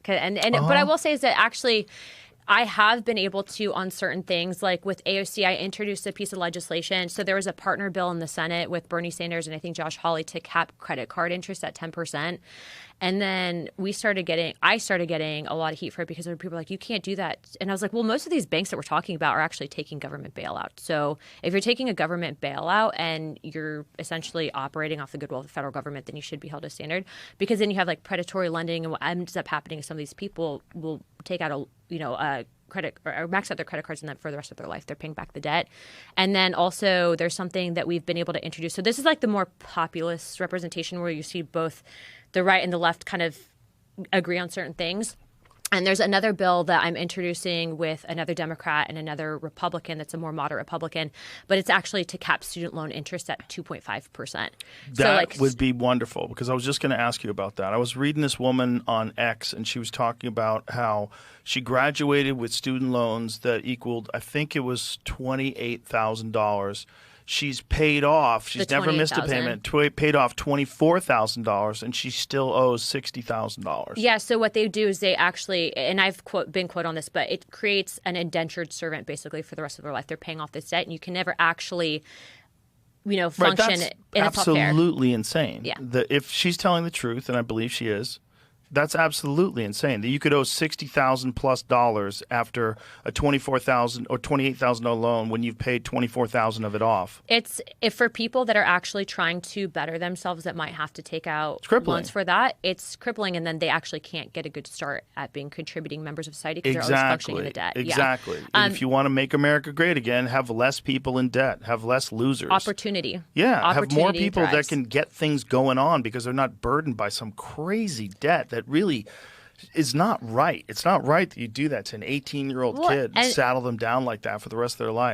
But I will say is that actually I have been able to, on certain things, like with AOC, I introduced a piece of legislation. So there was a partner bill in the Senate with Bernie Sanders and I think Josh Hawley to cap credit card interest at 10%. And then I started getting a lot of heat for it because people were like, you can't do that. And I was like, well, most of these banks that we're talking about are actually taking government bailout. So if you're taking a government bailout and you're essentially operating off the goodwill of the federal government, then you should be held to standard, because then you have like predatory lending. And what ends up happening is some of these people will take out a credit or max out their credit cards, and then for the rest of their life they're paying back the debt. And then also there's something that we've been able to introduce. So this is like the more populist representation where you see both the right and the left kind of agree on certain things. And there's another bill that I'm introducing with another Democrat and another Republican that's a more moderate Republican, but it's actually to cap student loan interest at 2.5%. That would be wonderful, because I was just going to ask you about that. I was reading this woman on X, and she was talking about how she graduated with student loans that equaled, I think it was $28,000. She's paid off. She's never missed a payment. Paid off $24,000, and she still owes $60,000. Yeah. So what they do is they actually, and I've been quoted on this, but it creates an indentured servant basically for the rest of their life. They're paying off this debt, and you can never actually, function in a tough fair. Absolutely insane. Yeah. If she's telling the truth, and I believe she is, that's absolutely insane. That you could owe $60,000+ after a $24,000 or $28,000 loan when you've paid $24,000 of it off. It's for people that are actually trying to better themselves that might have to take out loans for that. It's crippling, and then they actually can't get a good start at being contributing members of society because they're always functioning in the debt. Exactly. And if you want to make America great again, have less people in debt, have less losers. Opportunity. Yeah, have more people that can get things going on because they're not burdened by some crazy debt that really is not right. It's not right that you do that to an 18-year-old kid and saddle them down like that for the rest of their life.